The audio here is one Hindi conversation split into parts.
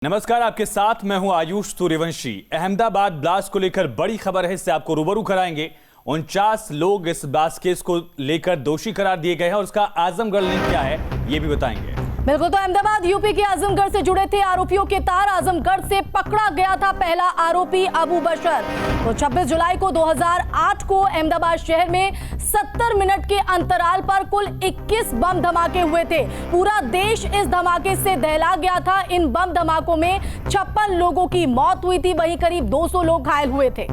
नमस्कार, आपके साथ मैं हूं आयुष सूर्यवंशी। अहमदाबाद ब्लास्ट को लेकर बड़ी खबर है, इससे आपको रूबरू कराएंगे। 49 लोग इस ब्लास्ट केस को लेकर दोषी करार दिए गए हैं और उसका आजमगढ़ लिंक क्या है ये भी बताएंगे। बिल्कुल, तो अहमदाबाद यूपी के आजमगढ़ से जुड़े थे आरोपियों के तार। आजमगढ़ से पकड़ा गया था पहला आरोपी अबू बशर। तो 26 जुलाई को 2008 को अहमदाबाद शहर में 70 मिनट के अंतराल पर कुल 21 बम धमाके हुए थे। पूरा देश इस धमाके से दहला गया था। इन बम धमाकों में 56 लोगों की मौत हुई थी, वहीं करीब 200 लोग घायल हुए थे।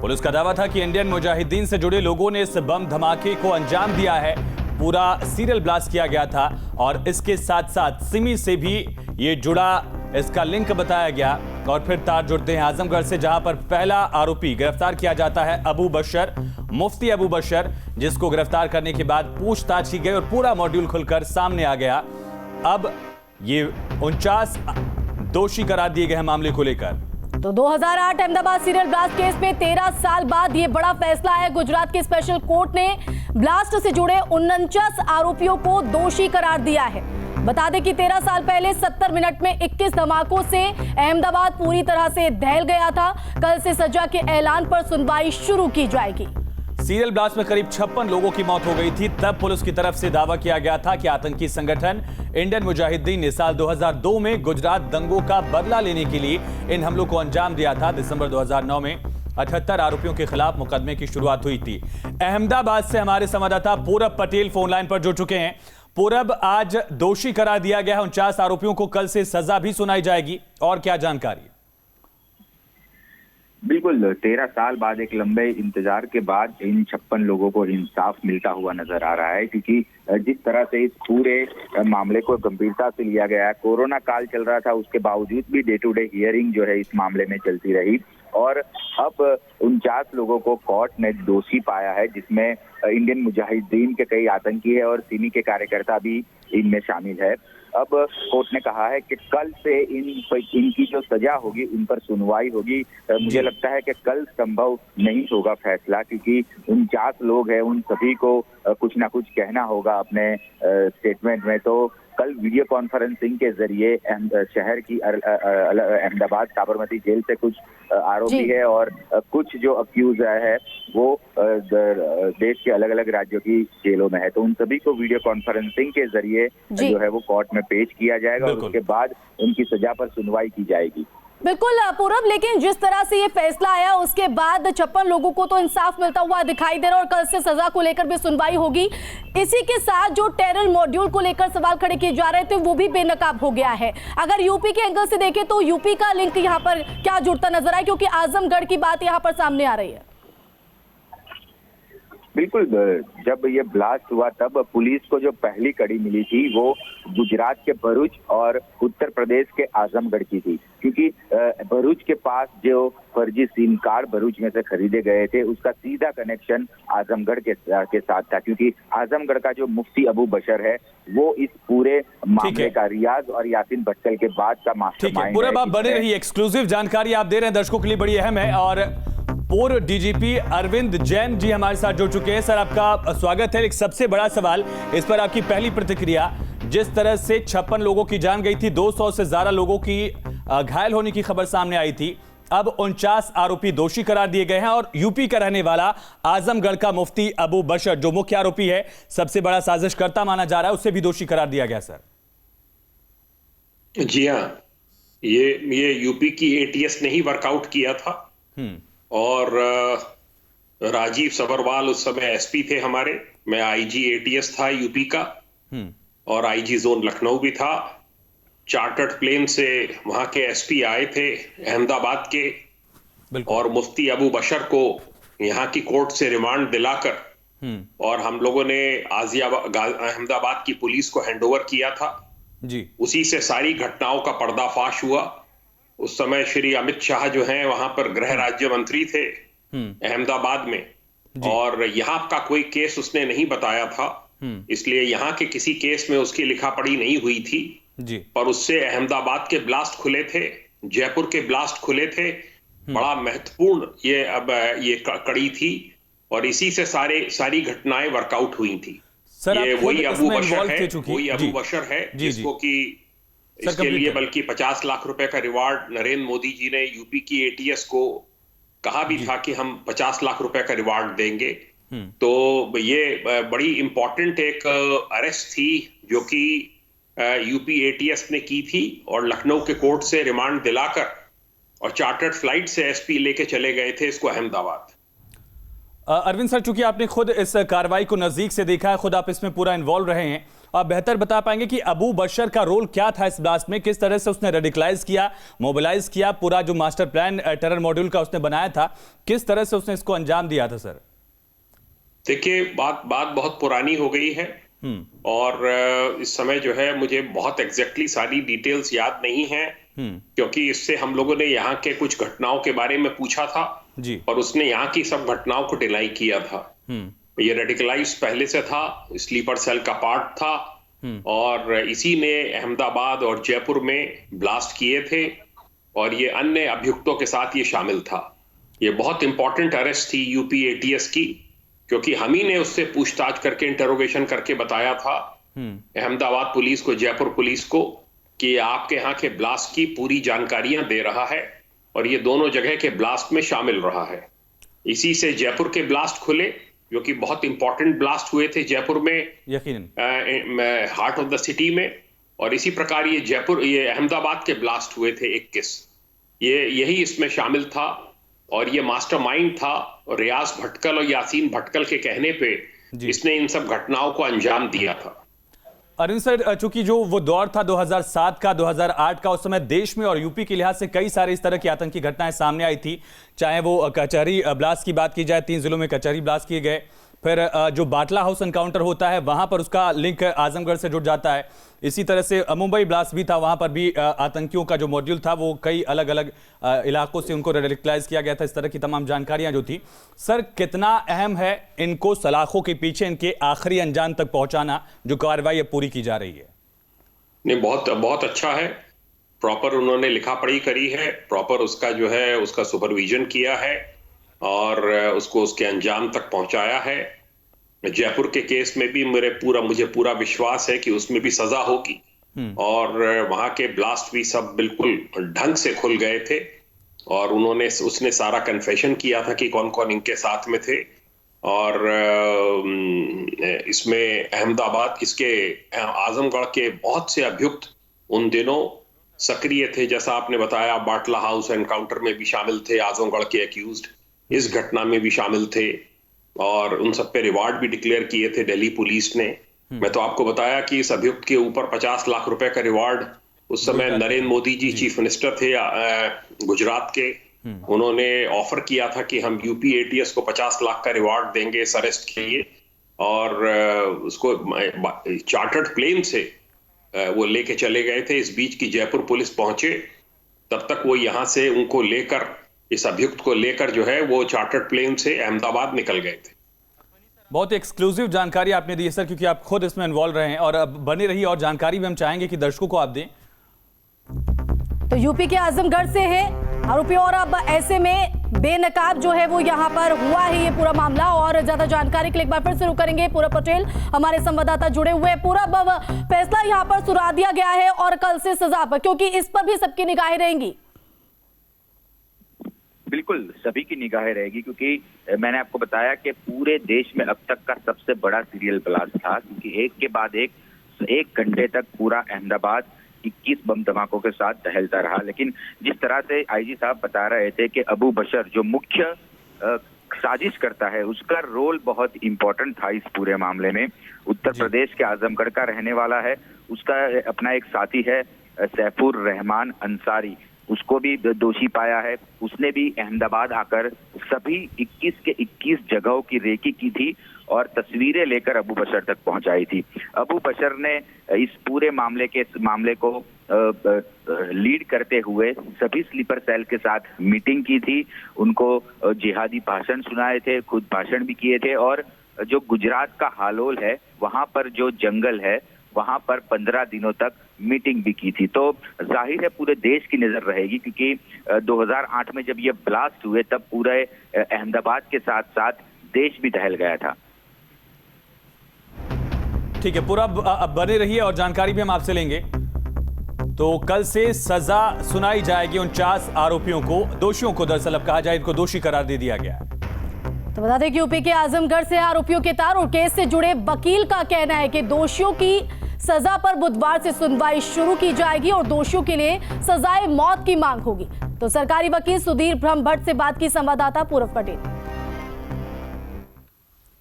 पुलिस का दावा था कि इंडियन मुजाहिदीन से जुड़े लोगों ने इस बम धमाके को अंजाम दिया है। पूरा सीरियल ब्लास्ट किया गया था और इसके साथ साथ सिमी से भी ये जुड़ा, इसका लिंक बताया गया। और फिर तार जुड़ते हैं आजमगढ़ से, जहां पर पहला आरोपी गिरफ्तार किया जाता है अबू बशर, मुफ्ती अबू बशर, जिसको गिरफ्तार करने के बाद पूछताछ की गई और पूरा मॉड्यूल खुलकर सामने आ गया। अब ये 49 दोषी करार दिए गए हैं मामले को लेकर। तो 2008 अहमदाबाद सीरियल ब्लास्ट केस में 13 साल बाद ये बड़ा फैसला है। गुजरात के स्पेशल कोर्ट ने ब्लास्ट से जुड़े 49 आरोपियों को दोषी करार दिया है। बता दें कि 13 साल पहले 70 मिनट में 21 धमाकों से अहमदाबाद पूरी तरह से दहल गया था। कल से सजा के ऐलान पर सुनवाई शुरू की जाएगी। सीरियल ब्लास्ट में करीब 56 लोगों की मौत हो गई थी। तब पुलिस की तरफ से दावा किया गया था कि आतंकी संगठन इंडियन मुजाहिदीन ने साल 2002 में गुजरात दंगों का बदला लेने के लिए इन हमलों को अंजाम दिया था। दिसंबर 2009 में 78 आरोपियों के खिलाफ मुकदमे की शुरुआत हुई थी। अहमदाबाद से हमारे संवाददाता पूरब पटेल फोन लाइन पर जुड़ चुके हैं। पूरब, आज दोषी करार दिया गया है 49 आरोपियों को, कल से सजा भी सुनाई जाएगी, और क्या जानकारी? बिल्कुल, 13 साल बाद एक लंबे इंतजार के बाद इन 56 लोगों को इंसाफ मिलता हुआ नजर आ रहा है, क्योंकि जिस तरह से इस पूरे मामले को गंभीरता से लिया गया है, कोरोना काल चल रहा था, उसके बावजूद भी डे टू डे हियरिंग जो है इस मामले में चलती रही और अब 49 लोगों को कोर्ट ने दोषी पाया है, जिसमें इंडियन मुजाहिदीन के कई आतंकी है और सिमी के कार्यकर्ता भी इनमें शामिल है। अब कोर्ट ने कहा है कि कल से इनकी जो सजा होगी उन पर सुनवाई होगी। मुझे लगता है कि कल संभव नहीं होगा फैसला, क्योंकि 49 लोग हैं, उन सभी को कुछ ना कुछ कहना होगा अपने स्टेटमेंट में। तो कल वीडियो कॉन्फ्रेंसिंग के जरिए शहर की अहमदाबाद साबरमती जेल से कुछ आरोपी है और कुछ जो अक्यूज है वो देश के अलग अलग राज्यों की जेलों में है। तो उन सभी को वीडियो कॉन्फ्रेंसिंग के जरिए जो है वो कोर्ट में पेश किया जाएगा और उसके बाद उनकी सजा पर सुनवाई की जाएगी। बिल्कुल पूरब, लेकिन जिस तरह से ये फैसला आया उसके बाद 56 लोगों को तो इंसाफ मिलता हुआ दिखाई दे रहा है और कल से सजा को लेकर भी सुनवाई होगी। इसी के साथ जो टेरर मॉड्यूल को लेकर सवाल खड़े किए जा रहे थे वो भी बेनकाब हो गया है। अगर यूपी के एंगल से देखें तो यूपी का लिंक यहाँ पर क्या जुड़ता नजर आए, क्योंकि आजमगढ़ की बात यहाँ पर सामने आ रही है। बिल्कुल, जब ये ब्लास्ट हुआ तब पुलिस को जो पहली कड़ी मिली थी वो गुजरात के भरूच और उत्तर प्रदेश के आजमगढ़ की थी, क्योंकि भरूच के पास जो फर्जी सिम कार्ड भरूच में से खरीदे गए थे उसका सीधा कनेक्शन आजमगढ़ के साथ था, क्योंकि आजमगढ़ का जो मुफ्ती अबू बशर है वो इस पूरे मामले का रियाज और यासीन भटकल के बाद का मास्टरमाइंड है। पूरा आप बने रही, एक्सक्लूसिव जानकारी आप दे रहे हैं दर्शकों के लिए, बड़ी अहम है। और पूर्व डीजीपी अरविंद जैन जी हमारे साथ जुड़ चुके हैं। सर, आपका स्वागत है। एक सबसे बड़ा सवाल, इस पर आपकी पहली प्रतिक्रिया। जिस तरह से 56 लोगों की जान गई थी, 200 से ज्यादा लोगों की घायल होने की खबर सामने आई थी, अब 49 आरोपी दोषी करार दिए गए हैं और यूपी का रहने वाला आजमगढ़ का मुफ्ती अबू बशर, जो मुख्य आरोपी है, सबसे बड़ा साजिशकर्ता माना जा रहा है, उससे भी दोषी करार दिया गया। सर जी हाँ, ये यूपी की एटीएस ने ही वर्कआउट किया था और राजीव सबरवाल उस समय एसपी थे हमारे, मैं आईजी एटीएस था यूपी का और आईजी जोन लखनऊ भी था। चार्टर्ड प्लेन से वहां के एसपी आए थे अहमदाबाद के और मुफ्ती अबू बशर को यहाँ की कोर्ट से रिमांड दिलाकर और हम लोगों ने अहमदाबाद की पुलिस को हैंडओवर किया था जी। उसी से सारी घटनाओं का पर्दाफाश हुआ। उस समय श्री अमित शाह जो हैं वहां पर गृह राज्य मंत्री थे अहमदाबाद में और यहाँ का कोई केस उसने नहीं बताया था, इसलिए यहाँ के किसी केस में उसकी लिखा पढ़ी नहीं हुई थी जी। पर उससे अहमदाबाद के ब्लास्ट खुले थे, जयपुर के ब्लास्ट खुले थे। बड़ा महत्वपूर्ण ये कड़ी थी और इसी से सारी घटनाएं वर्कआउट हुई थी। सर, ये वही अबू बशर है जिसको कि इसके लिए बल्कि 50 लाख रुपए का रिवार्ड नरेंद्र मोदी जी ने यूपी की एटीएस को कहा भी था कि हम 50 लाख रुपए का रिवार्ड देंगे। तो ये बड़ी इंपॉर्टेंट एक अरेस्ट थी जो कि यूपी एटीएस ने की थी और लखनऊ के कोर्ट से रिमांड दिलाकर और चार्टर्ड फ्लाइट से एसपी लेके चले गए थे इसको अहमदाबाद। अरविंद सर, चूंकि आपने खुद इस कार्रवाई को नजदीक से देखा है, खुद आप इसमें पूरा इन्वॉल्व रहे हैं, आप बेहतर बता पाएंगे कि अबू बशर का रोल क्या था इस ब्लास्ट में, किस तरह से उसने रेडिकलाइज किया, मोबिलाइज किया, पूरा जो मास्टर प्लान टेरर मॉड्यूल का उसने बनाया था, किस तरह से उसने इसको अंजाम दिया था? सर देखिए, बात बहुत पुरानी हो गई है और इस समय जो है मुझे बहुत एग्जैक्टली सारी डिटेल्स याद नहीं है, क्योंकि इससे हम लोगों ने यहाँ के कुछ घटनाओं के बारे में पूछा था जी, और उसने यहाँ की सब घटनाओं को डिनाई किया था। ये रेडिकलाइज पहले से था, स्लीपर सेल का पार्ट था और इसी ने अहमदाबाद और जयपुर में ब्लास्ट किए थे और ये अन्य अभियुक्तों के साथ ये शामिल था। ये बहुत इंपॉर्टेंट अरेस्ट थी यूपी एटीएस की, क्योंकि हम ही ने उससे पूछताछ करके इंटरोगेशन करके बताया था अहमदाबाद पुलिस को, जयपुर पुलिस को, कि आपके यहाँ के ब्लास्ट की पूरी जानकारियां दे रहा है और ये दोनों जगह के ब्लास्ट में शामिल रहा है। इसी से जयपुर के ब्लास्ट खुले, जो कि बहुत इंपॉर्टेंट ब्लास्ट हुए थे जयपुर में, यकीनन हार्ट ऑफ द सिटी में, और इसी प्रकार ये अहमदाबाद के ब्लास्ट हुए थे 21, यही इसमें शामिल था और ये मास्टरमाइंड था। रियाज भटकल और यासीन भटकल के कहने पे इसने इन सब घटनाओं को अंजाम दिया था। अरविंद सर, चूंकि जो वो दौर था 2007 का, 2008 का, उस समय देश में और यूपी के लिहाज से कई सारे इस तरह की आतंकी घटनाएं सामने आई थी, चाहे वो कचहरी ब्लास्ट की बात की जाए, 3 जिलों में कचहरी ब्लास्ट किए गए, फिर जो बाटला हाउस एनकाउंटर होता है वहां पर उसका लिंक आजमगढ़ से जुड़ जाता है, इसी तरह से मुंबई ब्लास्ट भी था, वहां पर भी आतंकियों का जो मॉड्यूल था वो कई अलग अलग इलाकों से उनको रेडिकलाइज किया गया था, इस तरह की तमाम जानकारियां जो थी। सर, कितना अहम है इनको सलाखों के पीछे इनके आखिरी अंजाम तक पहुंचाना, जो कार्रवाई अब पूरी की जा रही है? नहीं, बहुत अच्छा है। प्रॉपर उन्होंने लिखा पढ़ी करी है, प्रॉपर उसका जो है उसका सुपरविजन किया है और उसको उसके अंजाम तक पहुंचाया है। जयपुर के केस में भी मुझे पूरा विश्वास है कि उसमें भी सजा होगी और वहां के ब्लास्ट भी सब बिल्कुल ढंग से खुल गए थे और उसने सारा कन्फेशन किया था कि कौन कौन इनके साथ में थे। और इसमें अहमदाबाद, इसके आजमगढ़ के बहुत से अभियुक्त उन दिनों सक्रिय थे, जैसा आपने बताया। बाटला हाउस एनकाउंटर में भी शामिल थे आजमगढ़ के एक्यूज्ड, इस घटना में भी शामिल थे और उन सब पे रिवार्ड भी डिक्लेयर किए थे दिल्ली पुलिस ने। मैं तो आपको बताया कि इस अभियुक्त के ऊपर 50 लाख रुपए का रिवार्ड उस समय नरेंद्र मोदी जी चीफ मिनिस्टर थे गुजरात के, उन्होंने ऑफर किया था कि हम यूपी एटीएस को 50 लाख का रिवार्ड देंगे इस अरेस्ट के लिए और उसको चार्टर्ड प्लेन से वो लेके चले गए थे। इस बीच की जयपुर पुलिस पहुंचे, तब तक वो यहाँ से उनको लेकर, इस अभियुक्त को लेकर जो है वो चार्टर्ड प्लेन से अहमदाबाद निकल गए थे। बहुत एक्सक्लूसिव जानकारी आपने दी है सर, क्योंकि आप खुद इसमें इन्वॉल्व रहे हैं और अब बनी रही और जानकारी भी हम चाहेंगे कि दर्शकों को आप दें। तो यूपी के आजमगढ़ से है आरोपी और अब ऐसे में बेनकाब जो है वो यहाँ पर हुआ है ये पूरा मामला। और ज्यादा जानकारी के लिए एक बार फिर शुरू करेंगे, पूरब पटेल हमारे संवाददाता जुड़े हुए। पूरब, फैसला यहाँ पर सुना दिया गया है और कल से सजा पर, क्योंकि इस पर भी सबकी निगाहें रहेंगी। बिल्कुल, सभी की निगाहें रहेगी, क्योंकि मैंने आपको बताया कि पूरे देश में अब तक का सबसे बड़ा सीरियल ब्लास्ट था, क्योंकि एक के बाद एक घंटे तक पूरा अहमदाबाद 21 बम धमाकों के साथ टहलता रहा। लेकिन जिस तरह से आईजी साहब बता रहे थे कि अबू बशर जो मुख्य साजिश करता है, उसका रोल बहुत इंपॉर्टेंट था इस पूरे मामले में। उत्तर प्रदेश के आजमगढ़ का रहने वाला है, उसका अपना एक साथी है सैफुर रहमान अंसारी, उसको भी दोषी पाया है। उसने भी अहमदाबाद आकर सभी 21 के 21 जगहों की रेकी की थी और तस्वीरें लेकर अबू बशर तक पहुंचाई थी। अबू बशर ने इस पूरे मामले को लीड करते हुए सभी स्लीपर सेल के साथ मीटिंग की थी, उनको जिहादी भाषण सुनाए थे, खुद भाषण भी किए थे और जो गुजरात का हालोल है वहां पर जो जंगल है वहां पर 15 दिनों तक मीटिंग भी की थी। तो जाहिर है पूरे देश की नजर रहेगी, क्योंकि 2008 में जब ये ब्लास्ट हुए तब पूरे अहमदाबाद के साथ साथ देश भी दहल गया था। ठीक है, पूरा अब बने रहिए और जानकारी भी हम आपसे लेंगे। तो कल से सजा सुनाई जाएगी 49 आरोपियों को, दोषियों को। दरअसल अब कहा जाए इनको दोषी करार दे दिया गया है। तो बता दें कि यूपी के आजमगढ़ से आरोपियों के तार और केस से जुड़े वकील का कहना है कि दोषियों की सजा पर बुधवार से सुनवाई शुरू की जाएगी और दोषियों के लिए सजाए मौत की मांग होगी। तो सरकारी वकील सुधीर ब्रह्मभट्ट से बात की संवाददाता पूरब पटेल।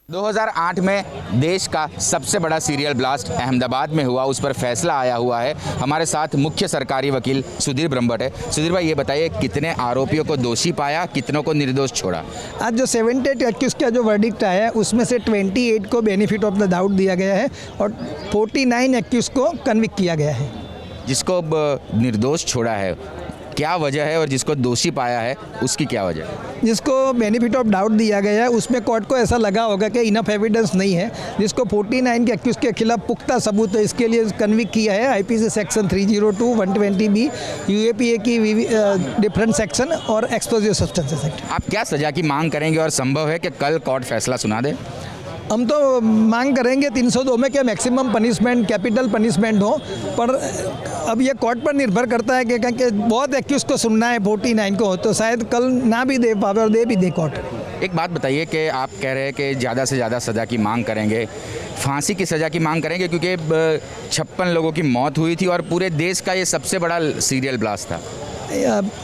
2008 में देश का सबसे बड़ा सीरियल ब्लास्ट अहमदाबाद में हुआ, उस पर फैसला आया हुआ है। हमारे साथ मुख्य सरकारी वकील सुधीर ब्रह्मभट्ट है। सुधीर भाई, ये बताइए कितने आरोपियों को दोषी पाया, कितनों को निर्दोष छोड़ा? आज जो 78 एक्यूज का जो वर्डिक्ट आया है उसमें से 28 को बेनिफिट ऑफ द डाउट दिया गया है और 49 एक्यूज को कन्विक्ट किया गया है। जिसको निर्दोष छोड़ा है क्या वजह है और जिसको दोषी पाया है उसकी क्या वजह है? जिसको बेनिफिट ऑफ डाउट दिया गया है उसमें कोर्ट को ऐसा लगा होगा कि इनफ एविडेंस नहीं है। जिसको 49 के एक्यूज के खिलाफ पुख्ता सबूत है, इसके लिए कन्विक्ट किया है आईपीसी सेक्शन 302, 120B, यूएपीए की डिफरेंट सेक्शन और एक्सप्लोजिव सब्सटेंसेस एक्ट। आप क्या सजा की मांग करेंगे और संभव है कि कल कोर्ट फैसला सुना दे? हम तो मांग करेंगे 302 में कि मैक्सिमम पनिशमेंट, कैपिटल पनिशमेंट हो, पर अब ये कोर्ट पर निर्भर करता है कि बहुत एक्यूज को सुनना है 49 को, तो शायद कल ना भी दे पावे और दे भी दे कोर्ट। एक बात बताइए कि आप कह रहे हैं कि ज़्यादा से ज़्यादा सज़ा की मांग करेंगे, फांसी की सज़ा की मांग करेंगे, क्योंकि 56 लोगों की मौत हुई थी और पूरे देश का ये सबसे बड़ा सीरियल ब्लास्ट था।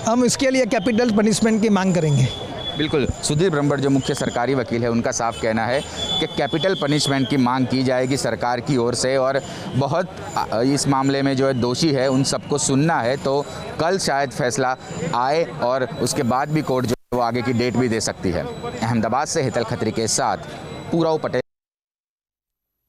हम इसके लिए कैपिटल पनिशमेंट की मांग करेंगे। बिल्कुल। सुधीर ब्रह्मभट्ट जो मुख्य सरकारी वकील है, उनका साफ कहना है कि कैपिटल पनिशमेंट की मांग की जाएगी सरकार की ओर से और बहुत इस मामले में जो है दोषी है उन सबको सुनना है। तो कल शायद फैसला आए और उसके बाद भी कोर्ट जो है वो आगे की डेट भी दे सकती है। अहमदाबाद से हितल खत्री के साथ Purab Patel.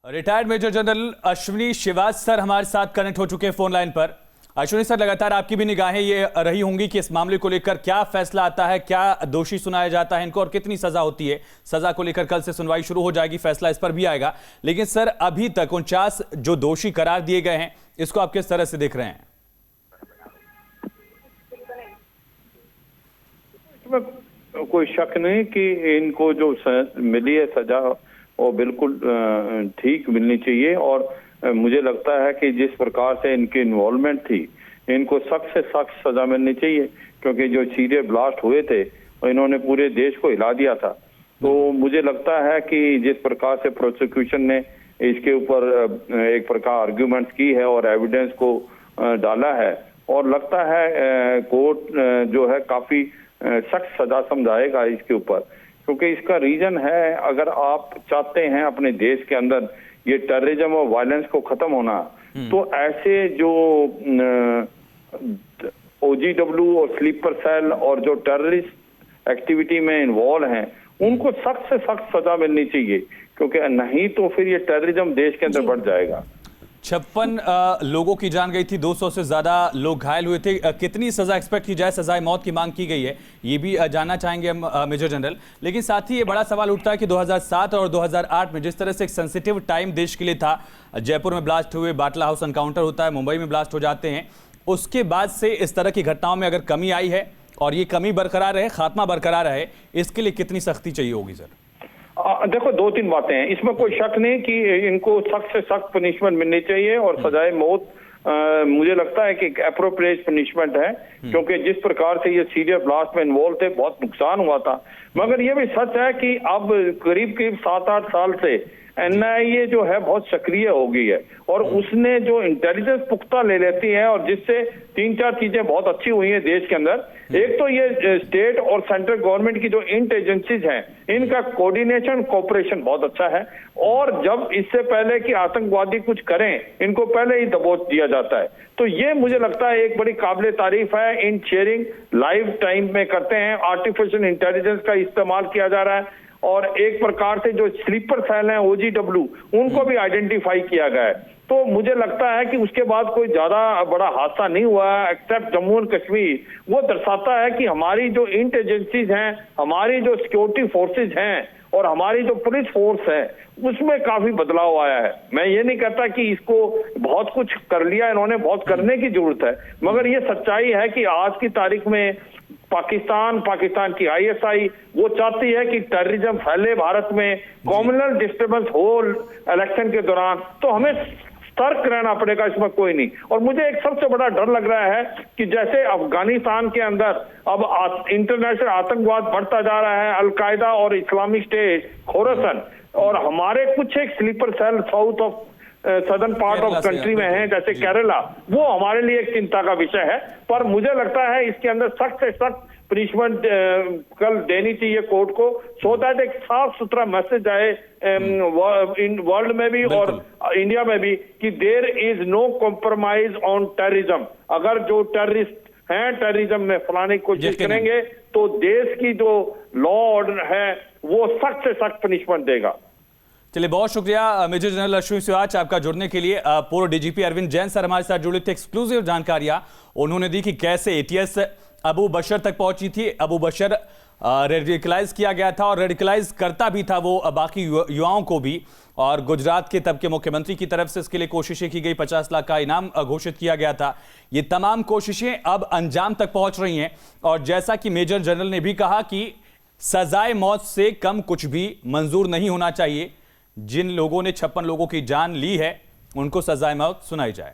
Retired major general Ashwini Srivastava sir हमारे साथ कनेक्ट हो चुके हैं फोन लाइन पर। अश्विनी सर, लगातार आपकी भी निगाहें ये रही होंगी कि इस मामले को लेकर क्या फैसला आता है, क्या दोषी सुनाया जाता है इनको और कितनी सजा होती है। सजा को लेकर कल से सुनवाई शुरू हो जाएगी, फैसला इस पर भी आएगा। लेकिन सर, अभी तक 49 जो दोषी करार दिए गए हैं, इसको आप किस तरह से देख रहे हैं? इसमें कोई शक नहीं कि इनको जो मिली है सजा वो बिल्कुल ठीक मिलनी चाहिए और मुझे लगता है कि जिस प्रकार से इनकी इन्वॉल्वमेंट थी, इनको सख्त से सख्त सजा मिलनी चाहिए, क्योंकि जो सीरियल ब्लास्ट हुए थे इन्होंने पूरे देश को हिला दिया था। तो मुझे लगता है कि जिस प्रकार से प्रोसिक्यूशन ने इसके ऊपर एक प्रकार आर्ग्यूमेंट्स की है और एविडेंस को डाला है, और लगता है कोर्ट जो है काफी सख्त सजा समझाएगा इसके ऊपर, क्योंकि इसका रीजन है, अगर आप चाहते हैं अपने देश के अंदर ये टेररिज्म और वायलेंस को खत्म होना, तो ऐसे जो OGW और स्लीपर सेल और जो टेररिस्ट एक्टिविटी में इन्वॉल्व हैं उनको सख्त से सख्त सजा मिलनी चाहिए, क्योंकि नहीं तो फिर ये टेररिज्म देश के अंदर बढ़ जाएगा। 56 लोगों की जान गई थी, 200 से ज्यादा लोग घायल हुए थे। कितनी सजा एक्सपेक्ट की जाए? सजाए मौत की मांग की गई है, ये भी जानना चाहेंगे हम मेजर जनरल। लेकिन साथ ही ये बड़ा सवाल उठता है कि 2007 और 2008 में जिस तरह से एक सेंसिटिव टाइम देश के लिए था, जयपुर में ब्लास्ट हुए, बाटला हाउस एनकाउंटर होता है, मुंबई में ब्लास्ट हो जाते हैं, उसके बाद से इस तरह की घटनाओं में अगर कमी आई है और ये कमी बरकरार रहे, खात्मा बरकरार रहे, इसके लिए कितनी सख्ती चाहिए होगी सर? देखो, 2-3 बातें हैं, इसमें कोई शक नहीं कि इनको सख्त से सख्त पनिशमेंट मिलनी चाहिए और सजाए मौत मुझे लगता है कि एप्रोप्रिएट पनिशमेंट है, क्योंकि जिस प्रकार से ये सीरियल ब्लास्ट में इन्वॉल्व थे बहुत नुकसान हुआ था। मगर ये भी सच है कि अब करीब 7-8 साल से NIA जो है बहुत सक्रिय हो गई है और उसने जो इंटेलिजेंस पुख्ता ले लेती है, और जिससे 3-4 चीजें बहुत अच्छी हुई हैं देश के अंदर। एक तो ये स्टेट और सेंट्रल गवर्नमेंट की जो इंट एजेंसीज हैं, इनका कोऑर्डिनेशन कोऑपरेशन बहुत अच्छा है, और जब इससे पहले कि आतंकवादी कुछ करें इनको पहले ही दबोच दिया जाता है। तो ये मुझे लगता है एक बड़ी काबिले तारीफ है। इन शेयरिंग लाइव टाइम में करते हैं, आर्टिफिशियल इंटेलिजेंस का इस्तेमाल किया जा रहा है, और एक प्रकार से जो स्लीपर सेल हैं OGW उनको भी आइडेंटिफाई किया गया है। तो मुझे लगता है कि उसके बाद कोई ज्यादा बड़ा हादसा नहीं हुआ एक्सेप्ट जम्मू एंड कश्मीर। वो दर्शाता है कि हमारी जो इंट एजेंसीज हैं, हमारी जो सिक्योरिटी फोर्सेज हैं और हमारी जो पुलिस फोर्स है, उसमें काफी बदलाव आया है। मैं ये नहीं कहता कि इसको बहुत कुछ कर लिया इन्होंने, बहुत करने की जरूरत है, मगर ये सच्चाई है कि आज की तारीख में पाकिस्तान की ISI वो चाहती है कि टेररिज्म फैले भारत में, कम्युनल डिस्टर्बेंस हो इलेक्शन के दौरान। तो हमें सतर्क रहना पड़ेगा, इसमें कोई नहीं। और मुझे एक सबसे बड़ा डर लग रहा है कि जैसे अफगानिस्तान के अंदर अब इंटरनेशनल आतंकवाद बढ़ता जा रहा है, अलकायदा और इस्लामिक स्टेट, खोरासन, और हमारे कुछ एक sleeper cell south of southern part of country में है जैसे केरला, वो हमारे लिए एक चिंता का विषय है। पर मुझे लगता है इसके अंदर सख्त से सख्त पनिशमेंट कल देनी चाहिए कोर्ट को, सो दैट एक साफ सुथरा मैसेज आए वर्ल्ड में भी और इंडिया में भी कि there is no compromise on terrorism. अगर जो टेररिस्ट हैं टेररिज्म में फैलाने की कोशिश करेंगे तो देश की जो लॉ ऑर्डर है वो सख्त से सख्त पनिशमेंट देगा। चलिए, बहुत शुक्रिया मेजर जनरल अश्विनी सिवाच आपका जुड़ने के लिए। पूर्व डीजीपी अरविंद जैन सर हमारे साथ जुड़े थे। एक्सक्लूसिव जानकारियां उन्होंने दी कि कैसे एटीएस अबू बशर तक पहुंची थी। अबू बशर रेडिकलाइज किया गया था और रेडिकलाइज करता भी था वो बाकी युवाओं को भी, और गुजरात के तब के मुख्यमंत्री की तरफ से इसके लिए कोशिशें की गई, 50 लाख का इनाम घोषित किया गया था। ये तमाम कोशिशें अब अंजाम तक पहुंच रही हैं और जैसा कि मेजर जनरल ने भी कहा कि सजाए मौत से कम कुछ भी मंजूर नहीं होना चाहिए। जिन लोगों ने 56 लोगों की जान ली है उनको सजाए मौत सुनाई जाए।